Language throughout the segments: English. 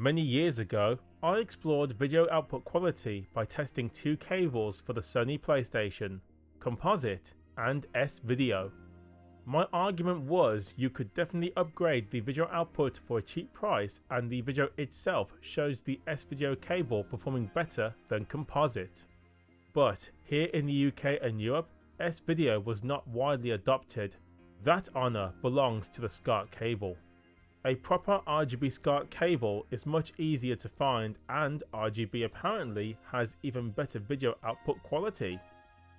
Many years ago, I explored video output quality by testing two cables for the Sony PlayStation, Composite and S-Video. My argument was you could definitely upgrade the video output for a cheap price, and the video itself shows the S-Video cable performing better than Composite. But here in the UK and Europe, S-Video was not widely adopted. That honour belongs to the SCART cable. A proper RGB SCART cable is much easier to find, and RGB apparently has even better video output quality.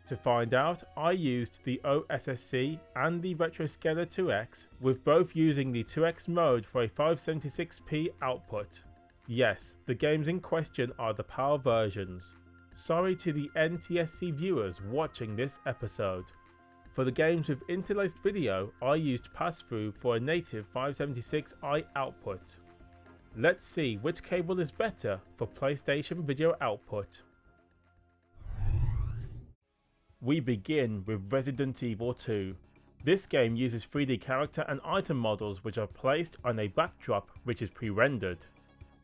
To find out, I used the OSSC and the Retroscaler 2X, with both using the 2X mode for a 576p output. Yes, the games in question are the PAL versions. Sorry to the NTSC viewers watching this episode. For the games with interlaced video, I used Passthrough for a native 576i output. Let's see which cable is better for PlayStation video output. We begin with Resident Evil 2. This game uses 3D character and item models which are placed on a backdrop which is pre-rendered.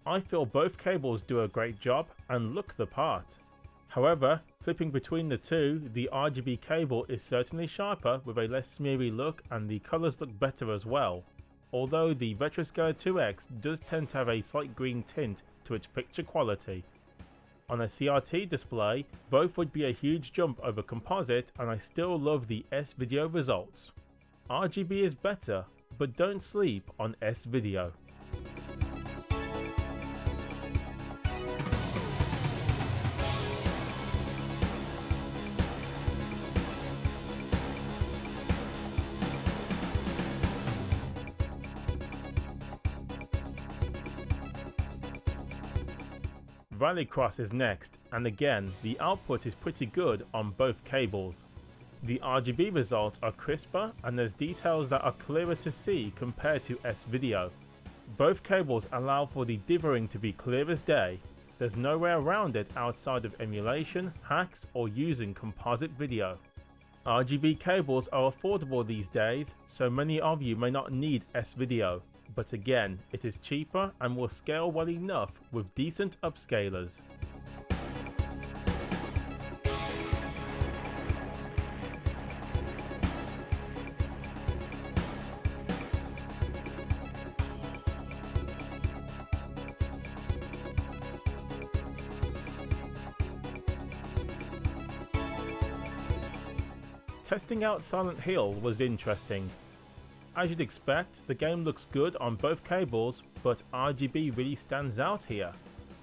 I feel both cables do a great job and look the part. However, flipping between the two, the RGB cable is certainly sharper with a less smeary look, and the colours look better as well. Although the Retroscaler 2X does tend to have a slight green tint to its picture quality. On a CRT display, both would be a huge jump over Composite, and I still love the S-Video results. RGB is better, but don't sleep on S-Video. Rallycross is next, and again the output is pretty good on both cables. The RGB results are crisper, and there's details that are clearer to see compared to S-Video. Both cables allow for the dithering to be clear as day. There's no way around it outside of emulation, hacks, or using composite video. RGB cables are affordable these days, so many of you may not need S-Video. But again, it is cheaper and will scale well enough with decent upscalers. Testing out Silent Hill was interesting. As you'd expect, the game looks good on both cables, but RGB really stands out here.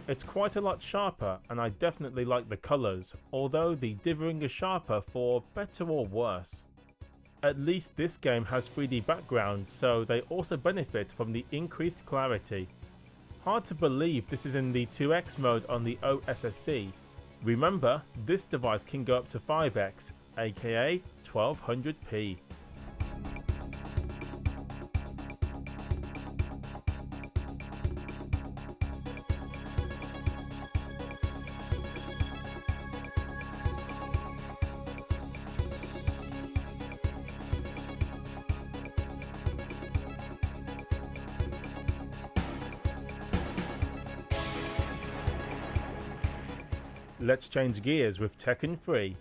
It's quite a lot sharper, and I definitely like the colours, although the dithering is sharper for better or worse. At least this game has 3D background, so they also benefit from the increased clarity. Hard to believe this is in the 2X mode on the OSSC. Remember, this device can go up to 5X, aka 1200p. Let's change gears with Tekken 3.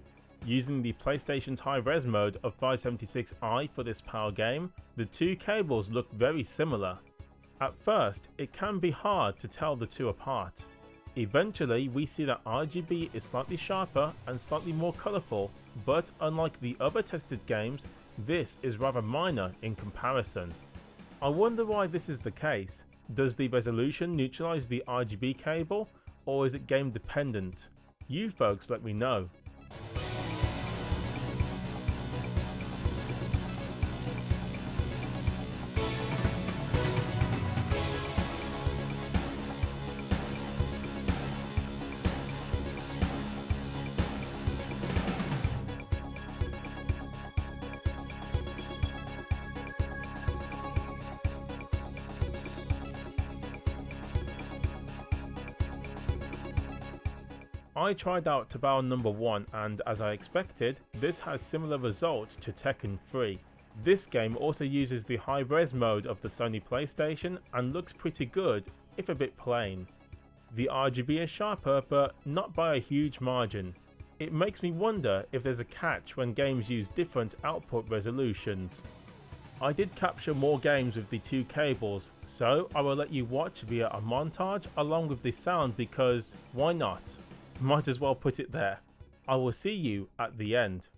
Using the PlayStation's high-res mode of 576i for this PAL game, the two cables look very similar. At first, it can be hard to tell the two apart. Eventually, we see that RGB is slightly sharper and slightly more colourful, but unlike the other tested games, this is rather minor in comparison. I wonder why this is the case. Does the resolution neutralise the RGB cable, or is it game dependent? You folks let me know. I tried out Tobal No1, and as I expected, this has similar results to Tekken 3. This game also uses the high-res mode of the Sony PlayStation and looks pretty good, if a bit plain. The RGB is sharper, but not by a huge margin. It makes me wonder if there's a catch when games use different output resolutions. I did capture more games with the two cables, so I will let you watch via a montage along with the sound because why not? Might as well put it there. I will see you at the end.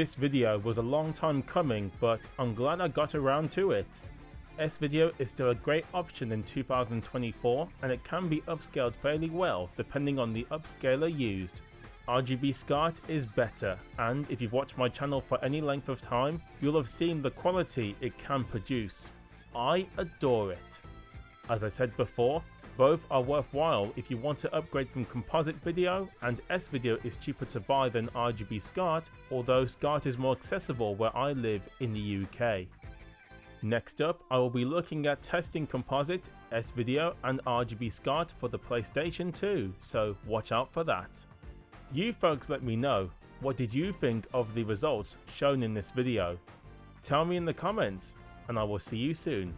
This video was a long time coming, but I'm glad I got around to it. S-Video is still a great option in 2024, and it can be upscaled fairly well depending on the upscaler used. RGB SCART is better, and if you've watched my channel for any length of time, you'll have seen the quality it can produce. I adore it. As I said before, both are worthwhile if you want to upgrade from composite video, and S-Video is cheaper to buy than RGB SCART, although SCART is more accessible where I live in the UK. Next up, I will be looking at testing composite, S-Video and RGB SCART for the PlayStation 2, so watch out for that. You folks let me know, what did you think of the results shown in this video? Tell me in the comments, and I will see you soon.